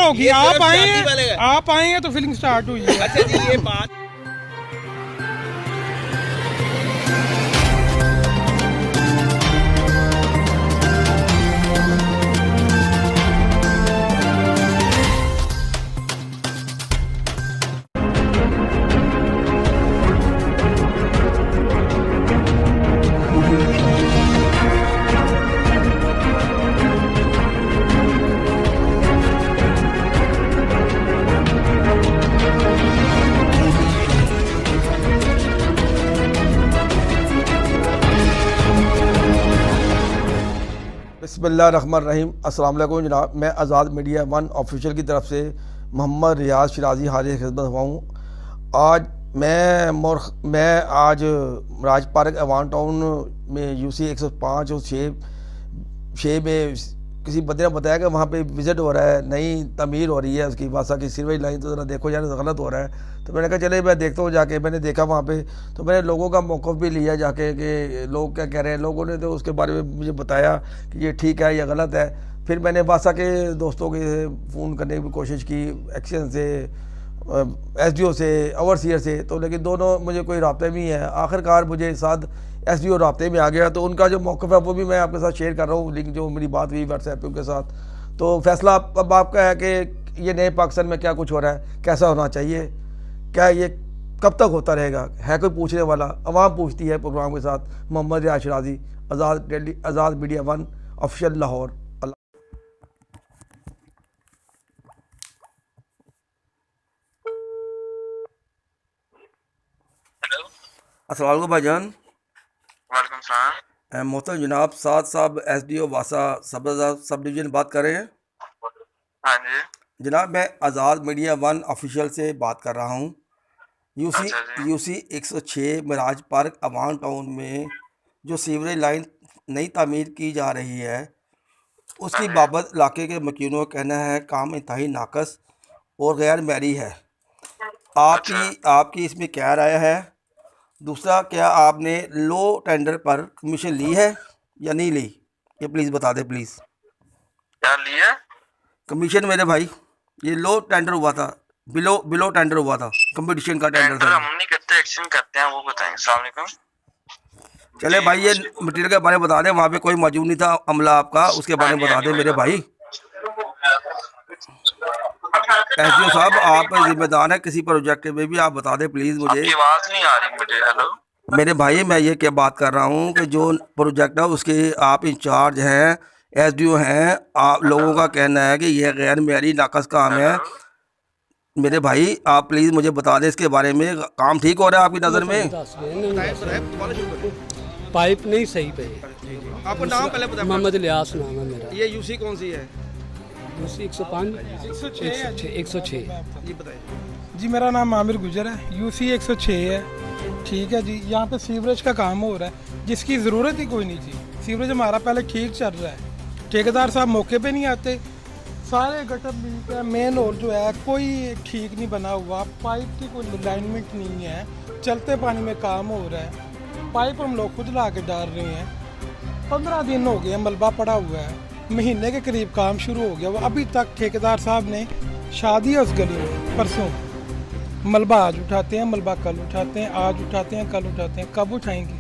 होगी? आप आए हैं तो फिल्म स्टार्ट हुई है। अच्छा जी, ये बात बिस्मिल्लाहिर्रहमानिर्रहीम। अस्सलाम वालेकुम जनाब, मैं आज़ाद मीडिया वन ऑफिशियल की तरफ से मोहम्मद रियाज शिराजी हाजिर खिदमत हुआ हूँ। आज मैं आज राज पार्क अवान टाउन में यूसी 105 और 6 में किसी बंदे ने बताया कि वहाँ पे विज़िट हो रहा है, नई तमीर हो रही है उसकी वासा की सीवरेज लाइन, तो ज़रा देखो यार गलत हो रहा है। तो मैंने कहा चले मैं देखता हूँ जाके। मैंने देखा वहाँ पे, तो मैंने लोगों का मौक़िफ़ भी लिया जाके कि लोग क्या कह रहे हैं। लोगों ने तो उसके बारे में मुझे बताया कि ये ठीक है या गलत है। फिर मैंने वासा के दोस्तों के फ़ोन करने की कोशिश की, एक्शन से, SDO से, ओवरसीयर से, तो लेकिन दोनों मुझे कोई राब्ते में ही है। आखिरकार मुझे साथ SDO राब्ते में आ गया, तो उनका जो मौक़िफ़ है वो भी मैं आपके साथ शेयर कर रहा हूँ। लिंक जो मेरी बात हुई व्हाट्सएप पे उनके साथ, तो फैसला अब आपका है कि ये नए पाकिस्तान में क्या कुछ हो रहा है, कैसा होना चाहिए, क्या ये कब तक होता रहेगा। है कोई पूछने वाला? अवाम पूछती है प्रोग्राम के साथ। मोहम्मद रियाज शिराजी, आज़ाद मीडिया वन ऑफिशियल, लाहौर। अस्सलाम वालेकुम भाईजान। वालेकुम सलाम। मोहतरम जनाब साद साहब SDO वासा सब डिवीज़न बात कर रहे हैं। हाँ जी जनाब मैं आज़ाद मीडिया वन ऑफिशियल से बात कर रहा हूँ। UC 106 Miraj park Awan town में जो सीवरेज लाइन नई तामीर की जा रही है, उसकी बाबत इलाके के मकीनों का कहना है काम इंतहाई नाकस और गैर मैरी है। आपकी इसमें क्या राय है? दूसरा, क्या आपने लो टेंडर पर कमीशन ली है या नहीं ली? ये प्लीज़ बता दे प्लीज़। क्या लिया? कमीशन मेरे भाई, ये लो टेंडर हुआ था, बिलो टेंडर हुआ था, कंपटीशन का टेंडर था। हम नहीं करते, एक्शन करते हैं, वो बताएंगे। अस्सलाम वालेकुम। चले भाई, ये मटीरियल के बारे में बता दें। वहाँ पे कोई मौजूद नहीं था अमला आपका, उसके बारे में बता दें मेरे भाई। SDO साहब आप जिम्मेदार हैं किसी प्रोजेक्ट में भी, आप बता दें प्लीज़ मुझे। आवाज़ नहीं आ रही मुझे। हेलो मेरे भाई, मैं ये क्या बात कर रहा हूँ कि जो प्रोजेक्ट है उसके आप इंचार्ज हैं, SDO हैं। आप लोगों का कहना है कि यह गैर मेरी नाकस काम है। मेरे भाई आप प्लीज़ मुझे बता दें इसके बारे में, काम ठीक हो रहा है आपकी नज़र में? पाइप नहीं सही पे। आपका नाम पहले बताएं। मोहम्मद लियास नाम है मेरा। ये यूसी कौन सी है? यूसी 105 106। जी बताइए। जी मेरा नाम आमिर गुजर है, यूसी 106 है। ठीक है जी, यहाँ पे सीवरेज का काम हो रहा है जिसकी ज़रूरत ही कोई नहीं थी। सीवरेज हमारा पहले ठीक चल रहा है, ठेकेदार साहब मौके पे नहीं आते, सारे गटर लीक है। मेन होल जो है कोई ठीक नहीं बना हुआ, पाइप की कोई अलाइनमेंट नहीं है, चलते पानी में काम हो रहा है। पाइप हम लोग खुद ला के डाल रहे हैं। 15 दिन हो गए, मलबा पड़ा हुआ है, महीने के करीब काम शुरू हो गया। वो अभी तक ठेकेदार साहब ने शादी है उस गली में, परसों मलबा आज उठाते हैं, मलबा कल उठाते हैं, आज उठाते हैं, कल उठाते हैं। कब उठाएंगे?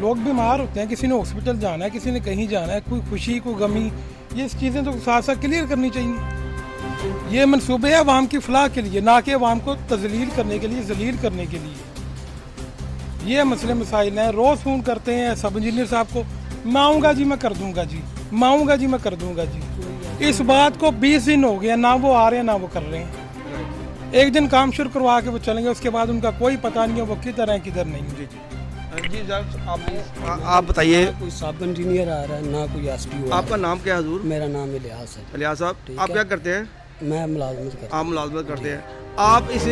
लोग बीमार होते हैं, किसी ने हॉस्पिटल जाना है, किसी ने कहीं जाना है, कोई खुशी कोई गमी, ये चीज़ें तो साथ साथ क्लियर करनी चाहिए। ये मनसूबे हैं अवाम की फलाह के लिए, ना कि अवाम को तजलील करने के लिए, जलील करने के लिए। ये मसले मसाइल हैं। रोज़ फ़ोन करते हैं सब इंजीनियर साहब को, मैं आऊँगा जी, मैं कर दूँगा जी, मैं आऊँगा जी, मैं कर दूँगा जी। इस बात को 20 दिन हो गया, ना वो आ रहे हैं ना वो कर रहे हैं। एक दिन काम शुरू करवा के वो चलेंगे, उसके बाद उनका कोई पता नहीं है वो किधर है किधर नहीं। जी आप बताइए। कोई सब इंजीनियर आ रहा है, ना कोई SDO। आपका नाम क्या है हजूर? मेरा नाम इलियास है। इलियास साहब, आप क्या करते हैं? मैं मुलाजमत करता हूँ। आप मुलाजमत करते हैं। आप इस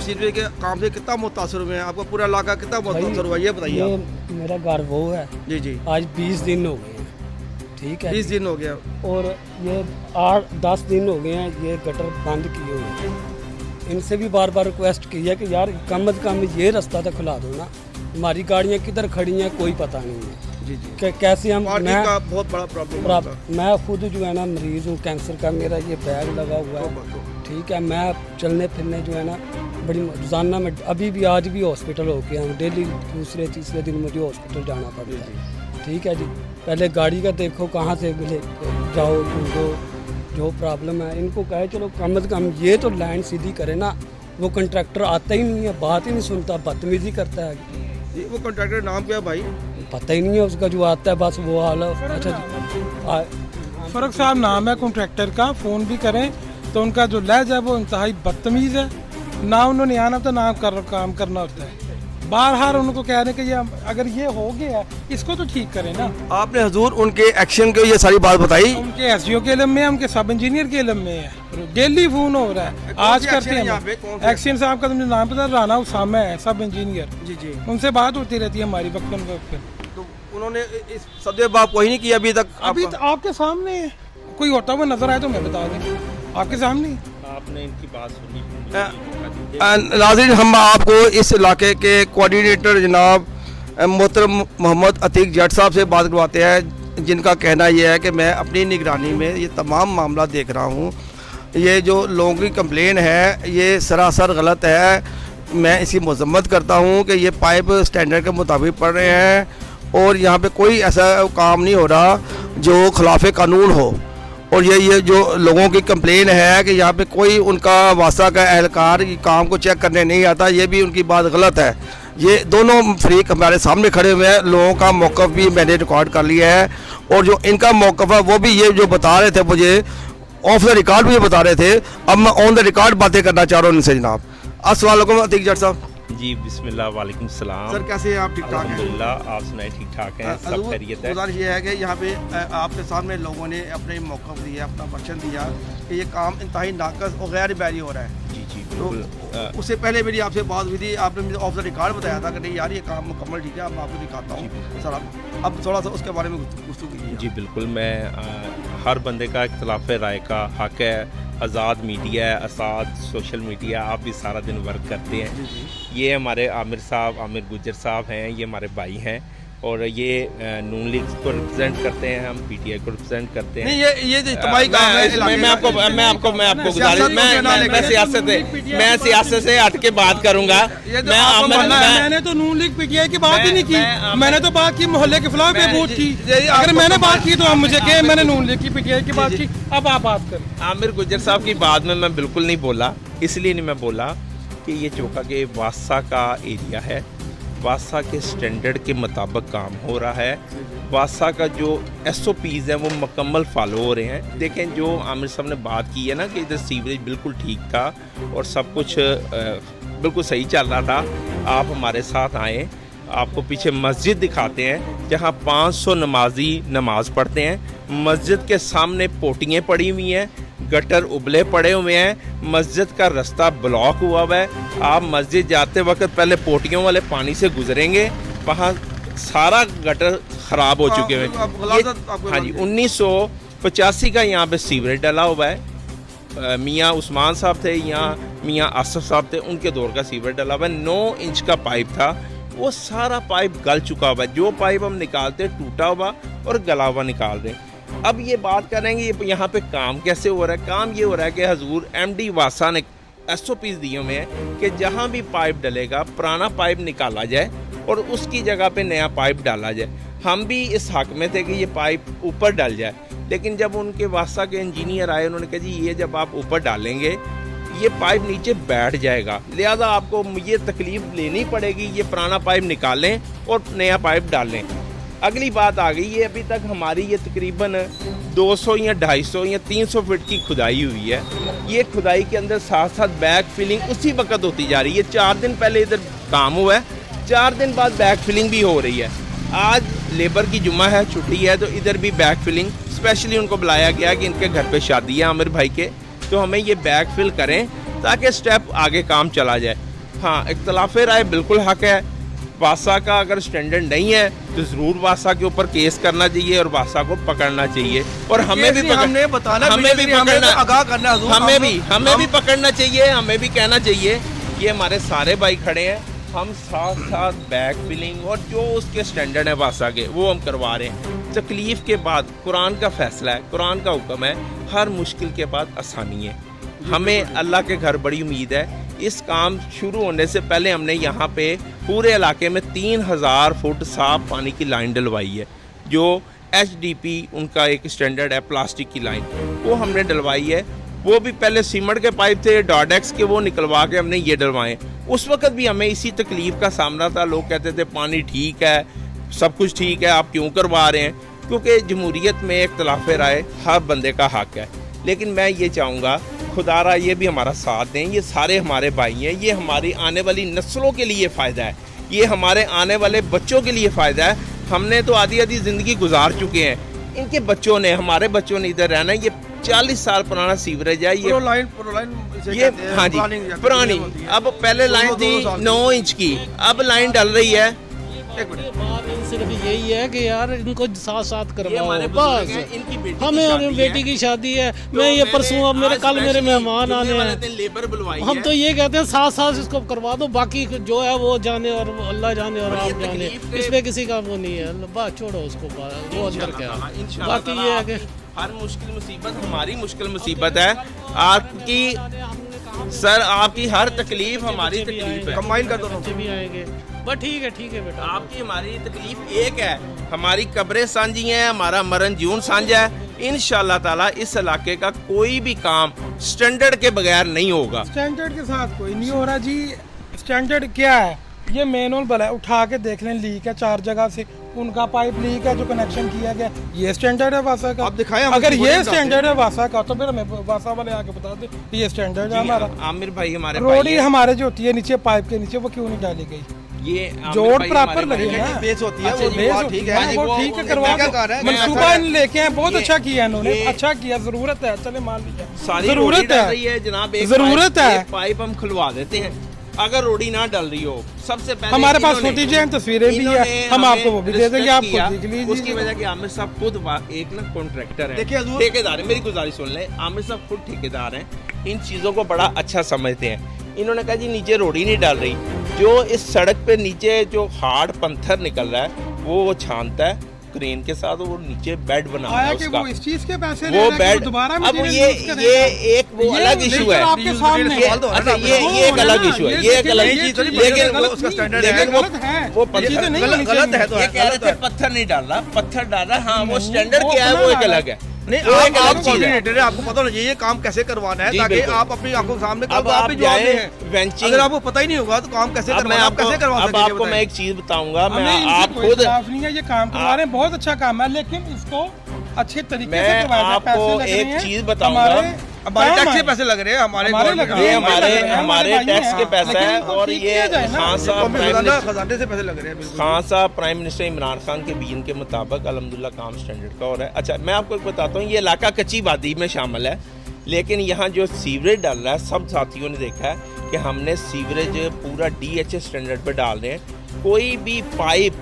सीवरेज के काम से कितना मुतासर हुए हैं? आपका पूरा इलाका कितना मुतासर हुआ, ये बताइए आप। मेरा घर वो है जी। आज 20 दिन हो गए हैं। ठीक है, 20 दिन हो गया। और ये 8-10 दिन हो गए हैं ये गटर बंद किए हुए हैं। इनसे भी बार बार रिक्वेस्ट की है कि यार कम अज़ कम ये रास्ता तो खुला दो ना, हमारी गाड़ियाँ किधर खड़ी हैं कोई पता नहीं है। जी जी कि कैसे हम पार्किंग का बहुत बड़ा प्रॉब्लम मैं खुद जो है ना मरीज़ हूँ कैंसर का, मेरा ये बैग लगा हुआ है, ठीक है। मैं चलने फिरने जो है ना बड़ी रोज़ाना में अभी भी आज भी हॉस्पिटल हो गया हूँ, डेली दूसरे तीसरे दिन मुझे हॉस्पिटल जाना पड़ता है, ठीक है जी। पहले गाड़ी का देखो कहाँ से मिले, जाओ ढूंढो, जो प्रॉब्लम है इनको कहे चलो कम से कम ये तो लाइन सीधी करे ना। वो कंट्रैक्टर आता ही नहीं है, बात ही नहीं सुनता, बदतमीजी करता है। वो कॉन्ट्रैक्टर नाम क्या है भाई? पता ही नहीं है उसका, जो आता है बस वो हाल है। अच्छा जी, फर्क साहब नाम है कॉन्ट्रैक्टर का, फ़ोन भी करें तो उनका जो लहजा है वो इंतहाई बदतमीज़ है। ना उन्होंने आना तो ना काम करना होता है। बार उनको कह रहे हैं कि ये अगर ये हो गया इसको तो ठीक करें ना। आपने हजूर उनके एक्शन को ये सारी बात बताई? उनके एसडीओ के इलम में है, उनके सब इंजीनियर के इलम में है, डेली फोन हो रहा है। आज करते हैं एक्शन साहब का, तुमने नाम पता, राना उसामा है, सब इंजीनियर। जी जी, उनसे बात होती रहती है हमारी वक्तन वक्त। तो उन्होंने इस सदे बाप कोई नहीं किया अभी तक? अभी तो आपके सामने है, कोई होता हुआ नजर आए तो मैं बता दें, आपके सामने। आपने इनकी बात सुनी? नाज़रीन, हम आपको इस इलाके के कोऑर्डिनेटर जनाब मोहतरम मोहम्मद अतीक जट साहब से बात करवाते हैं, जिनका कहना यह है कि मैं अपनी निगरानी में ये तमाम मामला देख रहा हूँ। ये जो लोगों की कंप्लेन है ये सरासर गलत है। मैं इसकी मजम्मत करता हूँ कि ये पाइप स्टैंडर्ड के मुताबिक पड़ रहे हैं और यहाँ पे कोई ऐसा काम नहीं हो रहा जो खिलाफ कानून हो। और ये जो लोगों की कंप्लेन है कि यहाँ पे कोई उनका वासा का एहलकार काम को चेक करने नहीं आता, ये भी उनकी बात गलत है। ये दोनों फरीक हमारे सामने खड़े हुए हैं, लोगों का मौक़िफ़ भी मैंने रिकॉर्ड कर लिया है और जो इनका मौक़िफ़ है वो भी ये जो बता रहे थे मुझे ऑफ द रिकॉर्ड भी ये बता रहे थे। अब मैं ऑन द रिकॉर्ड बातें करना चाह रहा हूँ इनसे। जनाब अस्सलाम वालेकुम अतीक जट साहब। जी बिस्मिल्लाह, वालेकुम सलाम। सर कैसे हैं आप? ठीक ठाक हैं? अल्हम्दुलिल्लाह, आप सुनाए? ठीक ठाक हैं, सब खैरियत है। गुजारिश ये है कि यहाँ पे आपके सामने लोगों ने अपने मौक़िफ़ दिया, अपना वर्शन दिया कि ये काम इंतहाई नाकस और गैर बैरी हो रहा है। जी जी तो बिल्कुल। उससे पहले मेरी आपसे बात हुई थी, आपने मुझे ऑफ द रिकॉर्ड बताया था कि नहीं यार ये काम मुकम्मल ठीक है। अब मैं आपको दिखाता हूँ सर, अब थोड़ा सा उसके बारे में गुफ्तगू कीजिए। जी बिल्कुल, मैं हर बंदे का इख्तलाफ राय का हक है। आज़ाद मीडिया है, आज़ाद सोशल मीडिया, आप भी सारा दिन वर्क करते हैं। ये हमारे आमिर साहब, आमिर गुज्जर साहब हैं, ये हमारे भाई हैं और ये नून लीग को रिप्रेजेंट करते हैं, हम पीटीआई को रिप्रेजेंट करते हैं। नहीं ये जो इज्तिमाई काम है, मैं आपको गुजारिश, मैं सियासत से हट के बात करूंगा। मैंने तो नून लीग पीटीआई की बात ही नहीं की, मैंने तो बात की मोहल्ले के खिलाफ वोट की। अगर मैंने बात की तो आप मुझे कहें मैंने नून लीग की पीटीआई की बात की। अब आप बात करें। आमिर गुज्जर साहब की बात में मैं बिल्कुल नहीं बोला, इसलिए नहीं मैं बोला कि ये चौका के वासा का एरिया है, वासा के स्टैंडर्ड के मुताबिक काम हो रहा है, वासा का जो SOPs हैं वो मुकम्मल फॉलो हो रहे हैं। देखें जो आमिर साहब ने बात की है ना कि इधर सीवरेज बिल्कुल ठीक था और सब कुछ बिल्कुल सही चल रहा था। आप हमारे साथ आएँ, आपको पीछे मस्जिद दिखाते हैं जहाँ 500 नमाजी नमाज पढ़ते हैं। मस्जिद के सामने पोटियाँ पड़ी हुई हैं, गटर उबले पड़े हुए हैं, मस्जिद का रास्ता ब्लॉक हुआ है। आप मस्जिद जाते वक्त पहले पोटियों वाले पानी से गुजरेंगे, वहाँ सारा गटर ख़राब हो चुके हैं। हाँ जी, 1985 का यहाँ पे सीवरेज डला हुआ है। मियाँ उस्मान साहब थे, यहाँ मियाँ आसफ साहब थे, उनके दौर का सीवरेज डला हुआ है। 9 इंच का पाइप था, वो सारा पाइप गल चुका हुआ है। जो पाइप हम निकालते टूटा हुआ और गला हुआ निकाल रहे हैं। अब ये बात करेंगे ये यहाँ पे काम कैसे हो रहा है। काम ये हो रहा है कि हजूर MD वासा ने SOPs दिए हुए हैं कि जहाँ भी पाइप डलेगा पुराना पाइप निकाला जाए और उसकी जगह पे नया पाइप डाला जाए। हम भी इस हक में थे कि ये पाइप ऊपर डल जाए, लेकिन जब उनके वासा के इंजीनियर आए उन्होंने कहा जी ये जब आप ऊपर डालेंगे ये पाइप नीचे बैठ जाएगा, लिहाजा आपको ये तकलीफ लेनी पड़ेगी, ये पुराना पाइप निकालें और नया पाइप डालें। अगली बात आ गई, ये अभी तक हमारी ये तकरीबन 200 या 250 या 300 फीट की खुदाई हुई है। ये खुदाई के अंदर साथ साथ बैक फिलिंग उसी वक्त होती जा रही है। 4 दिन पहले इधर काम हुआ है, 4 दिन बाद बैक फिलिंग भी हो रही है। आज लेबर की जुम्मा है, छुट्टी है, तो इधर भी बैक फिलिंग स्पेशली उनको बुलाया गया कि इनके घर पे शादी है आमिर भाई के, तो हमें ये बैक फिल करें ताकि स्टेप आगे काम चला जाए। हाँ, इख्तलाफ राय बिल्कुल हक है। वासा का अगर स्टैंडर्ड नहीं है तो ज़रूर वासा के ऊपर केस करना चाहिए और वासा को पकड़ना चाहिए और हमें भी पकड़ना, हमें भी पकड़ना, हमें भी पकड़ना चाहिए। हमें भी कहना चाहिए। ये हमारे सारे भाई खड़े हैं, हम साथ साथ बैक फिलिंग और जो उसके स्टैंडर्ड है वासा के वो हम करवा रहे हैं। तकलीफ़ के बाद कुरान का फैसला है, कुरान का हुक्म है, हर मुश्किल के बाद आसानी है। हमें अल्लाह के घर बड़ी उम्मीद है। इस काम शुरू होने से पहले हमने यहाँ पे पूरे इलाके में 3000 फुट साफ पानी की लाइन डलवाई है, जो HDP उनका एक स्टैंडर्ड है, प्लास्टिक की लाइन, वो हमने डलवाई है। वो भी पहले सीमेंट के पाइप थे डॉडेक्स के, वो निकलवा के हमने ये डलवाए। उस वक्त भी हमें इसी तकलीफ़ का सामना था, लोग कहते थे पानी ठीक है, सब कुछ ठीक है, आप क्यों करवा रहे हैं? क्योंकि जमहूरियत में इख्तिलाफ राय हर बंदे का हक है। लेकिन मैं ये चाहूँगा खुदारा ये भी हमारा साथ दें, ये सारे हमारे भाई हैं, ये हमारी आने वाली नस्लों के लिए फ़ायदा है, ये हमारे आने वाले बच्चों के लिए फ़ायदा है। हमने तो आधी आधी ज़िंदगी गुजार चुके हैं, इनके बच्चों ने, हमारे बच्चों ने इधर रहना है। ये 40 साल पुराना सीवरेज है, ये हाँ जी पुरानी। अब पहले लाइन थी 9 इंच की, अब लाइन डल रही है। बात सिर्फ यही है कि यार इनको साथ साथ करवाओ हमारे बस। हमें बेटी की शादी है, मैं ये परसों अब मेरे कल मेरे मेहमान आने हैं, लेबर बुलवाई हम तो ये कहते हैं साथ साथ इसको करवा दो, बाकी जो है वो जाने और अल्लाह जाने और आप जाने, इसमें किसी का वो नहीं है, बस छोड़ो उसको, वो अंदर क्या है। बाकी ये है कि हर मुश्किल मुसीबत हमारी मुश्किल मुसीबत है, आपकी सर आपकी हर तकलीफ हमारी तकलीफ है। कंबाइन कर दो भी आएंगे, बस ठीक है बेटा। आपकी हमारी तकलीफ एक है, हमारी कब्रें सांझी हैं, हमारा मरण जीवन साझा है। इंशाल्लाह ताला इस इलाके का कोई भी काम स्टैंडर्ड के बगैर नहीं होगा। स्टैंडर्ड के साथ कोई नहीं हो रहा जी। स्टैंडर्ड क्या है? ये मैनुअल बल है, उठा के देख लें, लीक है 4 जगह से, उनका पाइप लीक है जो कनेक्शन किया गया, ये स्टैंडर्ड है वासा का। आप दिखाएं, अगर ये स्टैंडर्ड है वासा का तो फिर हमें वासा वाले आके बता दे ये स्टैंडर्ड है हमारा। आमिर भाई हमारे रोडी हमारे जो होती है नीचे पाइप के नीचे, वो क्यों नहीं डाली गई? ये जोड़ प्रॉपर लगे ना, बेस होती है, अच्छा, वो बेस बात ठीक है, हाँ, वो ठीक है, करवा दो। मनसूबा लेके आए, बहुत अच्छा किया इन्होंने, अच्छा किया, जरूरत है, चले मान लीजिए सारी जरूरत है जनाब, एक जरूरत है। एक पाइप हम खुलवा देते हैं अगर रोडी ना डल रही हो। सबसे पहले हमारे पास फुटेज है, तस्वीरें भी है, हम आपको वो भी दे देंगे, आप खुद देख लीजिए। उसकी वजह कि आमिर साहब खुद एक ना कॉन्ट्रैक्टर है, देखिए ठेकेदार है, मेरी गुजारिश सुन ले, आमिर साहब खुद ठेकेदार हैं, इन चीज़ों को बड़ा अच्छा समझते हैं। इन्होंने कहा जी नीचे रोडी नहीं डाल रही, जो इस सड़क पे नीचे जो हार्ड पत्थर निकल रहा है वो छानता है क्रेन के साथ, वो नीचे बेड बना है उसका, वो इस चीज के पैसे वो बेड। दोबारा अब ये एक वो अलग इशू है, आपके सामने अच्छा ये एक अलग इशू है, ये एक अलग, लेकिन उसका स्टैंडर्ड है, लेकिन वो गलत है, ये कह रहे थे पत्थर नहीं डाल रहा, पत्थर डाल रहा, हाँ वो स्टैंडर्ड क्या है वो एक अलग है। नहीं, आप कोऑर्डिनेटर है, आपको पता होना चाहिए ये काम कैसे करवाना है, ताकि आप अपनी आंखों के सामने अब आप जाए बेंचिंग, अगर आपको पता ही नहीं होगा तो काम कैसे करवाना, आप कैसे करवा सकते हैं? अब आपको मैं एक चीज बताऊंगा, मैं आप खुद नहीं है, ये काम करवा रहे हैं, बहुत अच्छा काम है, लेकिन इसको अच्छे तरीके से मैं करवाया जाए। आपको एक चीज बताऊंगा, हमारे टैक्स के पैसे लग रहे हैं, हमारे ये हमारे टैक्स के पैसा है, और ये खान साहब खजाने से पैसे लग रहे हैं। खान साहब प्राइम मिनिस्टर इमरान खान के बीन के मुताबिक अल्हम्दुलिल्लाह काम स्टैंडर्ड का हो रहा है। अच्छा मैं आपको एक बताता हूँ, ये इलाका कच्ची वादी में शामिल है, लेकिन यहाँ जो सीवरेज डाल रहा है, सब साथियों ने देखा है कि हमने सीवरेज पूरा DHA स्टैंडर्ड पे डाल रहे हैं, कोई भी पाइप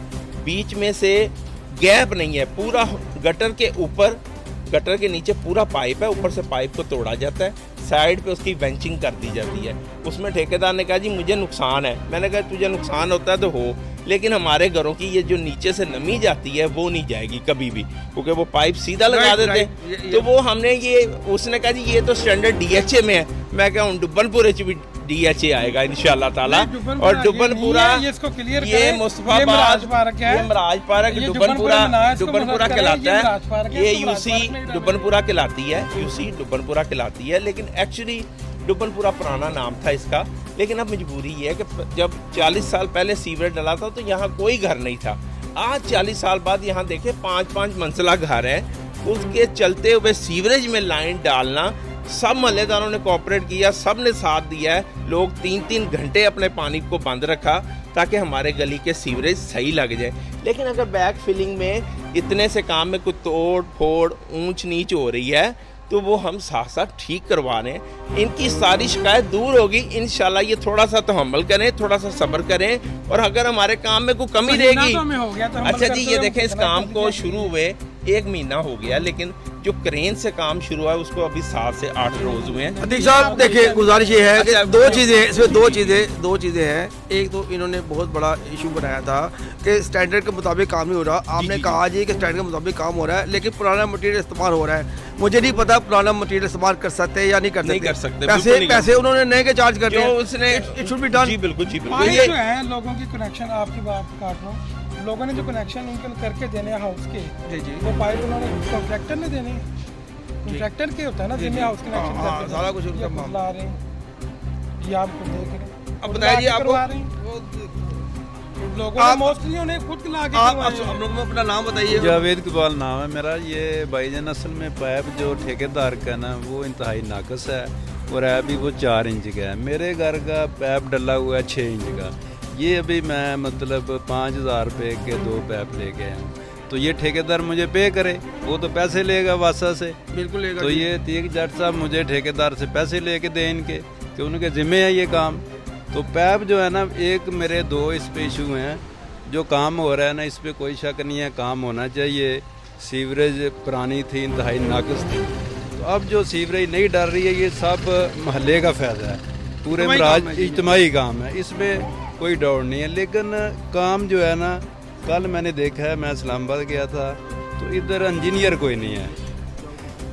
बीच में से गैप नहीं है, पूरा गटर के ऊपर, गटर के नीचे पूरा पाइप है, ऊपर से पाइप को तोड़ा जाता है, साइड पे उसकी वेंचिंग कर दी जाती है। उसमें ठेकेदार ने कहा जी मुझे नुकसान है, मैंने कहा तुझे नुकसान होता है तो हो, लेकिन हमारे घरों की ये जो नीचे से नमी जाती है वो नहीं जाएगी कभी भी, क्योंकि वो पाइप सीधा लगा देते हैं। तो वो हमने ये, उसने कहा जी ये तो स्टैंडर्ड DHA में है, मैं क्या हूँ डुब्बनपुर भी DHA आएगा इंशाल्लाह ताला, और डुब्बनपुरा ये मुस्तफाबाद, ये मराज पार्क डुब्बनपुरा कहलाता है, ये UC डुब्बनपुरा कहलाती है, UC डुब्बनपुरा कहलाती है, लेकिन एक्चुअली डुब्बनपुरा पुराना नाम था इसका। लेकिन अब मजबूरी ये है कि जब 40 साल पहले सीवरेज डला था तो यहाँ कोई घर नहीं था, आज 40 साल बाद यहाँ देखे 5-5 मंजिला घर है, उसके चलते हुए सीवरेज में लाइन डालना, सब महल्लेदारों ने कोऑपरेट किया, सब ने साथ दिया है, लोग 3-3 घंटे अपने पानी को बंद रखा ताकि हमारे गली के सीवरेज सही लग जाए। लेकिन अगर बैक फिलिंग में इतने से काम में कुछ तोड़ फोड़ ऊंच नीच हो रही है तो वो हम साथ साथ ठीक करवा रहे हैं, इनकी सारी शिकायत दूर होगी इंशाल्लाह। ये थोड़ा सा तो अमल करें, थोड़ा सा सब्र करें, और अगर हमारे काम में कोई कमी रहेगी, अच्छा जी ये देखें इस काम को शुरू हुए 1 महीना हो गया, लेकिन जो क्रेन से काम शुरू हुआ है उसको अभी 7 से 8 रोज हुए हैं। अतीक साहब देखिए, गुजारिश ये है कि अच्छा, दो चीज़ें इसमें दो चीज़ें हैं। एक तो इन्होंने बहुत बड़ा इशू बनाया था कि स्टैंडर्ड के मुताबिक काम नहीं हो रहा। आपने कहा जी कि स्टैंडर्ड के मुताबिक काम हो रहा है, लेकिन पुराना मटेरियल इस्तेमाल हो रहा है। मुझे नहीं पता पुराना मटेरियल इस्तेमाल कर सकते हैं या नहीं कर सकते। नहीं कर सकते, बिल्कुल नहीं कर पैसे उन्होंने नए के चार्ज करते जो हैं। उसने इट शुड बी डन। जी बिल्कुल, जी बिल्कुल। पाइप ये जो है लोगों की कनेक्शन, आपकी बात काट रहा हूँ, लोगों ने जो कनेक्शन उनके करके देने हैं हाउस के, जी जी वो पाइप उन्होंने कॉन्ट्रैक्टर ने देने हैं। कॉन्ट्रैक्टर के होता है ना जिम्मे हाउस कनेक्शन हाँ, करके सारा कुछ ये उनका खुद मामला। ला रहे हैं, ये आप खुद देख रहे हैं। अब खुद बताइए ला के आपको करवा रहे हैं। लोगों ने मोस्टली उन्हें खुद ला के आप करवाए हैं। हम लोग अपना नाम बताइए। जावेद इकबाल नाम है मेरा। ये भाईजान असल में पाइप जो ठेकेदार का ना वो इंतहाई नाकस है और है भी वो 4 इंच का है। मेरे घर का पाइप डला हुआ है 6 इंच का। ये अभी मैं मतलब 5,000 रुपये के 2 पाइप लेके आया हूँ। तो ये ठेकेदार मुझे पे करे, वो तो पैसे लेगा वासा से। बिल्कुल लेगा तो जी। ये तीक जट साहब मुझे ठेकेदार से पैसे लेके दें इनके, कि उनके ज़िम्मे है ये काम। तो पाइप जो है ना, एक मेरे 2 इस पे इशू हैं। जो काम हो रहा है ना, इस पे कोई शक नहीं है, काम होना चाहिए। सीवरेज पुरानी थी, इंतहाई नाकस थी। तो अब जो सीवरेज नहीं डाल रही है, ये सब महल्ले का फ़ायदा है, पूरे इज्तिमाई महाराज काम है जी। इज्तिमाई काम है, इसमें कोई डाउट नहीं है। लेकिन काम जो है ना, कल मैंने देखा है, मैं इस्लामाबाद गया था, तो इधर इंजीनियर कोई नहीं है।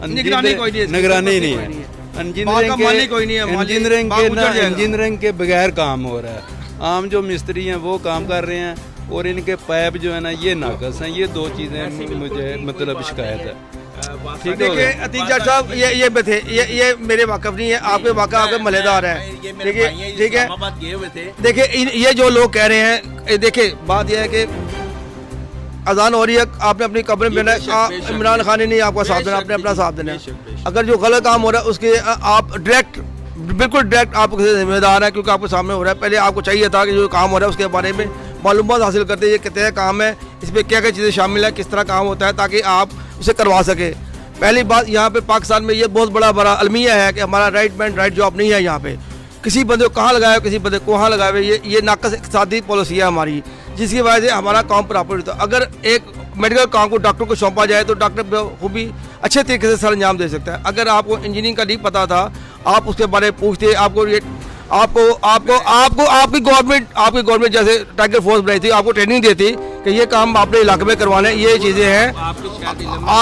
निगरानी कोई नहीं है, इसकी निगरानी कोई नहीं नहीं है। है। बात का इंजीनियरिंग मालिक कोई नहीं है, मालिक इंजीनियरिंग बात के गुजर ना जाएगा। इंजीनियरिंग के बगैर काम हो रहा है। आम जो मिस्त्री हैं वो काम कर रहे हैं, और इनके पाइप जो है ना ये नाकस हैं। ये 2 चीज़ें मुझे मतलब शिकायत है। ठीक है। देखिए अतीक जट साहब, ये मेरे वाकफ नहीं है, आपके वाकफ आपके मलेदार है। ठीक है। देखिए ये जो लोग कह रहे हैं, देखिए बात यह है कि अजान हो रही है, आपने अपनी कब्र में इमरान खान ने नहीं आपका साथ देना, आपने अपना साथ देना। अगर जो गलत काम हो रहा है उसके आप बिल्कुल डायरेक्ट आप जिम्मेदार हैं, क्योंकि आपके सामने हो रहा है। पहले आपको चाहिए था कि जो काम हो रहा है उसके बारे में मालूमात हासिल करते, ये कितने काम है, इसमें क्या क्या चीज़ें शामिल है, किस तरह काम होता है, ताकि आप उसे करवा सके। पहली बात, यहाँ पे पाकिस्तान में ये बहुत बड़ा अलमिया है कि हमारा राइट मैन राइट जॉब नहीं है। यहाँ पे किसी बंदे को कहाँ लगाया, किसी बंदे को कहाँ लगाया, ये नाकस इक़्तिसादी पॉलिसी है हमारी, जिसकी वजह से हमारा काम प्रॉपर होता है। अगर एक मेडिकल काम को डॉक्टर को सौंपा जाए तो डॉक्टर खूब भी अच्छे तरीके से सर अंजाम दे सकता है। अगर आपको इंजीनियरिंग का नहीं पता था, आप उसके बारे में पूछते, आपकी गवर्नमेंट जैसे टाइगर फोर्स बनाई थी, आपको ट्रेनिंग देती कि ये काम अपने इलाके में करवाने, ये चीज़ें हैं। आप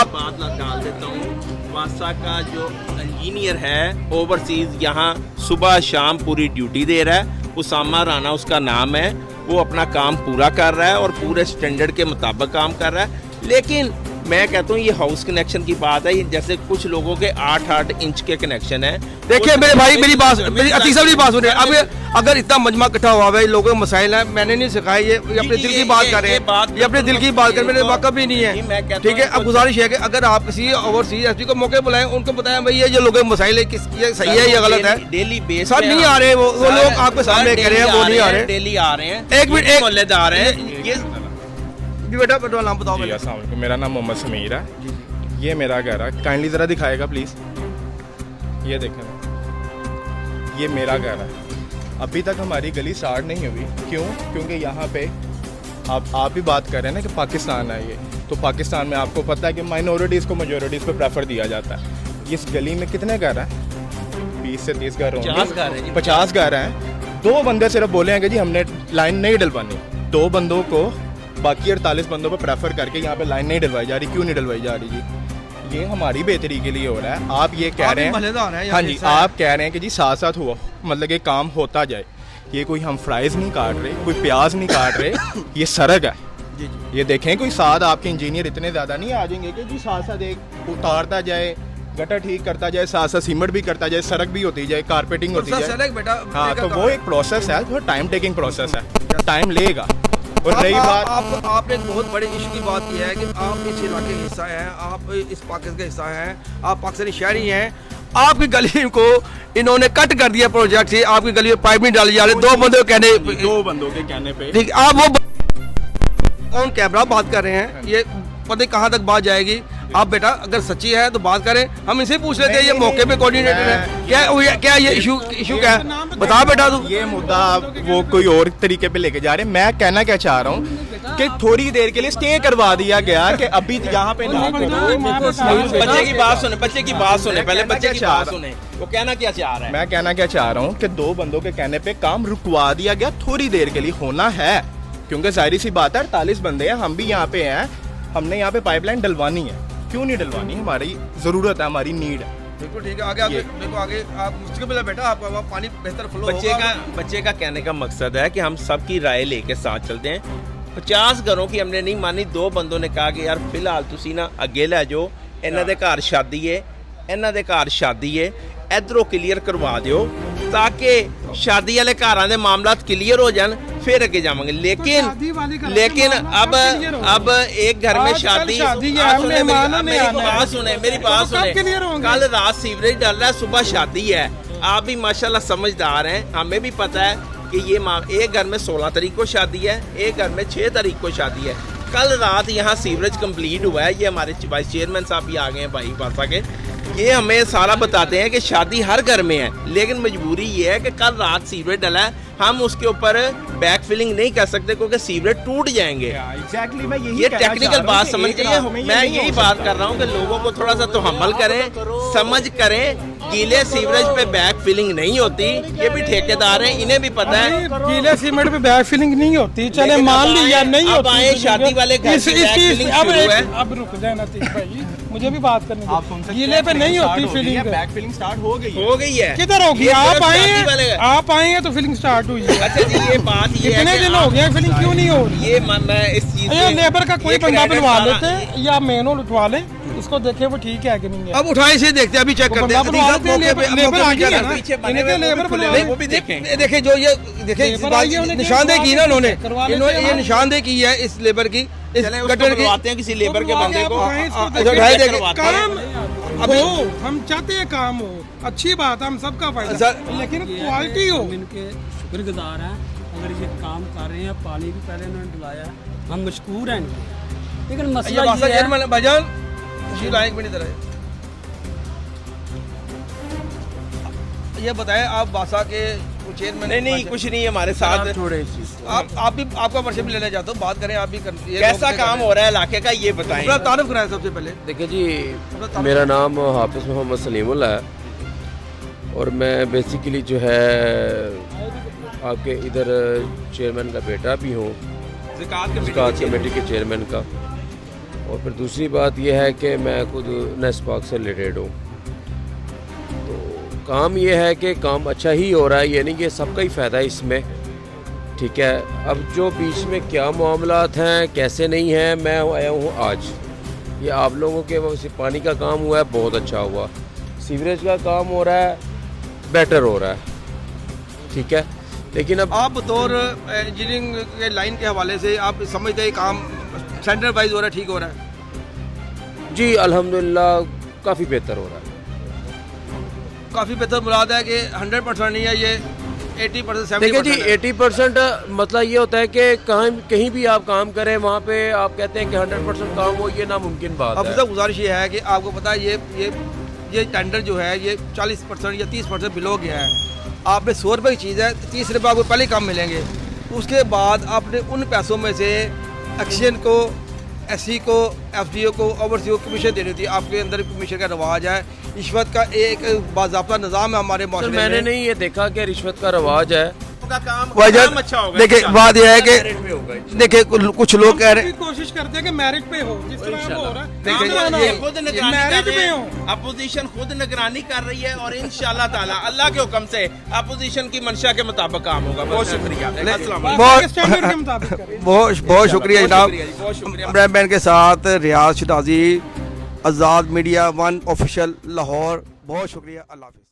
बात डाल देता हूँ। वासा का जो इंजीनियर है ओवरसीज, यहाँ सुबह शाम पूरी ड्यूटी दे रहा है। उसामा राना उसका नाम है, वो अपना काम पूरा कर रहा है और पूरे स्टैंडर्ड के मुताबिक काम कर रहा है। लेकिन मैं कहता हूँ ये हाउस कनेक्शन की बात है, ये जैसे कुछ लोगों के 8-8 इंच के कनेक्शन है। देखिए मेरे भाई, मेरी अतीक साहब की बात सुनिए। अब अगर इतना मजमा इकट्ठा हुआ है, लोगों के मसाइल है, मैंने नहीं सिखाया, ये अपने दिल की बात कर रहे हैं, ये अपने दिल की बात कर रहे हैं, मेरे वाकफ भी नहीं है। ठीक है। अब गुजारिश है कि अगर आप किसी ओवरसीज एसपी को मौके बुलाएं, उनको बताएं भाई ये जो लोगों के मसाइल है, ये सही है या गलत है। डेली बेस सर नहीं आ रहे, वो लोग आपके सामने कह रहे हैं, वो नहीं आ रहे, डेली आ रहे हैं। एक मिनट, मोहल्लेदार हैं ये। जी बेटा नाम बताओ। जी अस्सलाम वालेकुम, मेरा नाम मोहम्मद समीर है। ये मेरा घर है, काइंडली ज़रा दिखाएगा प्लीज़। ये देखें, ये मेरा घर है। अभी तक हमारी गली स्टार्ट नहीं हुई। क्यों? क्योंकि यहाँ पे आप भी बात कर रहे हैं ना कि पाकिस्तान है ये, तो पाकिस्तान में आपको पता है कि माइनॉरिटीज़ को मेजॉरिटीज़ को प्रेफर दिया जाता है। इस गली में कितने घर हैं? 20 से 30 घर होंगे, 50 घर हैं। 2 बंदे सिर्फ बोले हैं कि जी हमने लाइन नहीं डलवानी। 2 बंदों को बाकी 48 बंदों को प्रेफर करके यहाँ पे लाइन नहीं डलवाई जा रही। क्यों नहीं डलवाई जा रही जी? ये हमारी बेहतरी के लिए हो रहा है। आप ये कह रहे हैं, हाँ जी, आप कह रहे हैं कि जी साथ साथ हुआ, मतलब कि काम होता जाए। ये कोई हम फ्राइज नहीं काट रहे, कोई प्याज नहीं काट रहे, ये सड़क है। ये देखें, कोई साथ आपके इंजीनियर इतने ज़्यादा नहीं आ जाएंगे कि जी साथ साथ एक उतारता जाए, गटर ठीक करता जाए, साथ साथ सीमेंट भी करता जाए, सड़क भी होती जाए, कारपेटिंग होती जाए। हाँ, तो वो एक प्रोसेस है, जो टाइम टेकिंग प्रोसेस है, टाइम लेगा। और रही बात, आपने एक बहुत बड़े इशू की बात की है कि आप इस इलाके का हिस्सा हैं, आप इस पाकिस्तान का हिस्सा हैं, आप पाकिस्तानी शहरी हैं। आपकी गली को इन्होंने कट कर दिया प्रोजेक्ट से, आपकी गली में पाइप नहीं डाली जा रही। 2 बंदों के कहने पे ठीक, आप वो ऑन कैमरा बात कर रहे हैं, ये पता नहीं कहाँ तक बात जाएगी। आप बेटा अगर सच्ची है तो बात करें, हम इनसे पूछ लेते हैं, ये मौके पे कोऑर्डिनेटर है क्या ये इशू क्या है, बता बेटा तू। ये मुद्दा आप वो कोई और तरीके पे लेके जा रहे हैं। मैं कहना क्या चाह रहा हूँ कि थोड़ी देर के लिए स्टे करवा दिया गया कि अभी यहाँ पे ना बच्चे की बात सुने, बच्चे की बात सुने, पहले बच्चे की बात सुने, वो कहना क्या चाह रहा है। मैं कहना क्या चाह रहा हूँ कि 2 बंदों के कहने पे काम रुकवा दिया गया, थोड़ी देर के लिए होना है, क्योंकि जाहिर सी बात है 48 बंदे हैं, हम भी यहाँ पे हैं, हमने यहाँ पे पाइपलाइन डलवानी है। क्यों नहीं डलवानी, हमारी जरूरत है, हमारी नीड है। बिल्कुल ठीक है, आगे देखो आगे आप मुझसे पहले बेटा आपका पानी बेहतर फ्लो होगा। बच्चे का कहने का मकसद है कि हम सबकी राय लेके साथ चलते हैं। 50 घरों की हमने नहीं मानी, 2 बंदों ने कहा कि यार फिलहाल तुसी ना अगे लै जाओ, इन्हां दे घर शादी है, इन्हां दे घर शादी है, इधरों क्लीयर करवा दियो ताकि शादी वाले घरां दे मामलात क्लियर हो जान, फिर अगे जावांगे। लेकिन अब एक घर में शादी मेरी बात सुने, कल रात सीवरेज डाल रहा है, सुबह शादी है, आप भी माशाल्लाह समझदार हैं, हमें भी पता है कि ये एक घर में 16 तारीख को शादी है, एक घर में 6 तारीख को शादी है। कल रात यहाँ सीवरेज कंप्लीट हुआ है, ये हमारे वाइस चेयरमैन साहब भी आ गए हैं भाई बासा के, ये हमें सारा बताते हैं कि शादी हर घर में है, लेकिन मजबूरी ये है कि कल रात सीवरेज डला है, हम उसके ऊपर बैक फिलिंग नहीं कर सकते क्योंकि सीवरेज टूट जाएंगे। एग्जैक्टली मैं यही ये टेक्निकल बात समझ के मैं यही बात कर रहा हूँ कि लोगों को थोड़ा सा तहम्मुल करें, समझ करें, गीले सीवरेज पे बैक फिलिंग नहीं होती, ये भी ठेकेदार हैं, इन्हें भी पता है गीले सीमेंट पे बैक फिलिंग नहीं होती, चले मान लिया नहीं होती। आए शादी वाले घर की बैक फिलिंग शुरू है। अब रुक जाना भाई, मुझे भी बात करनी है। गीले पे नहीं होती फिलिंग, बैक फिलिंग स्टार्ट हो गई है। किधर होगी? आप आए हैं तो फिलिंग स्टार्ट हुई है। अच्छा जी, ये बात ये कितने दिन हो गए फिलिंग क्यों नहीं हो रही? ये मैं इस चीज लेबर का कोई बंदा बनवा लेते हैं या मैनुअल उठवा ले, इसको देखे वो ठीक है कि नहीं है। अब उठाए से देखते हैं, अभी चेक करते हैं। लेबर आ गई है ना, इनके लेबर बुला वो भी देखें। देखे जो ये देखे निशानदेही की ना उन्होंने, ये निशानदेही की है इस लेबर की, इस गटर की। आते हैं किसी लेबर के बंदे को काम हो, हम चाहते हैं काम हो, अच्छी बात है, हम सबका फायदा, लेकिन क्वालिटी हो। इनके शुक्रगुजार हैं, अगर ये काम कर रहे हैं, पानी भी पहले उन्होंने डलाया, हम मशकूर हैं इनके। लेकिन मसला ये है भाईजान, एक मिनट इधर ये बताएं, आप बासा के चेयरमैन? नहीं कुछ नहीं, हमारे साथ छोड़े इस चीज को। आप भी आपका वर्षिप लेना चाहता हूँ, बात करें आप भी कैसा काम हो रहा है इलाके का, ये बताएं। तारुफ कराएं सबसे पहले। देखिए जी, मेरा नाम हाफिज मोहम्मद सलीमुल्लाह है और मैं बेसिकली जो है आपके इधर चेयरमैन का बेटा भी हूँ, ज़कात कमेटी के चेयरमैन का। और फिर दूसरी बात यह है कि मैं खुद नेस्पाक से रिलेटेड हूँ। तो काम ये है कि काम अच्छा ही हो रहा है, ये नहीं कि सबका ही फ़ायदा है इसमें, ठीक है। अब जो बीच में क्या मामलात हैं, कैसे नहीं हैं, मैं आया हूँ आज। ये आप लोगों के वजह से पानी का काम हुआ है, बहुत अच्छा हुआ। सीवरेज का काम हो रहा है, बेटर हो रहा है, ठीक है। लेकिन अब आप बतौर इंजीनियरिंग के लाइन के हवाले से आप समझते हैं काम सेंटर वाइज हो रहा है, ठीक हो रहा है? जी अल्हम्दुलिल्लाह काफ़ी बेहतर हो रहा है। काफ़ी बेहतर मुराद है कि 100% नहीं है, ये 80% 70%। देखिए जी, 80% मतलब ये होता है कि कहीं भी आप काम करें, वहाँ पे आप कहते हैं कि 100% काम हो, ये नामुमकिन बात है। अब तक गुजारिश ये है कि आपको पता है ये टेंडर जो है ये 40% या 30% बिलो गया है। आप पे 100 रुपये की चीज़ है, 30 रुपये आपको पहले काम मिलेंगे, उसके बाद आपने उन पैसों में से एक्शन को, एससी को, एफडीओ को, ओवरसीओ को कमीशन देनी थी। आपके अंदर कमीशन का रवाज है, रिश्वत का एक बाज़ाब्ता निज़ाम है हमारे माशरे में। मैंने नहीं ये देखा कि रिश्वत का रवाज है। काम अच्छा होगा। देखिए बात यह है कि देखिए कुछ लोग कह रहे हैं, कोशिश करते हैं कि मेरिट पे हो, जिस तरह हो रहा है। देखिए खुद मेरिट पे हो, अपोजिशन खुद निगरानी कर रही है और इंशाल्लाह ताला अल्लाह के हुक्म से अपोजिशन की मंशा के मुताबिक काम होगा। बहुत शुक्रिया, बहुत शुक्रिया जनाब। इमरान बैन के साथ रियाज शिराजी, आज़ाद मीडिया 1 ऑफिशियल लाहौर। बहुत शुक्रिया, अल्लाह हाफ़िज़।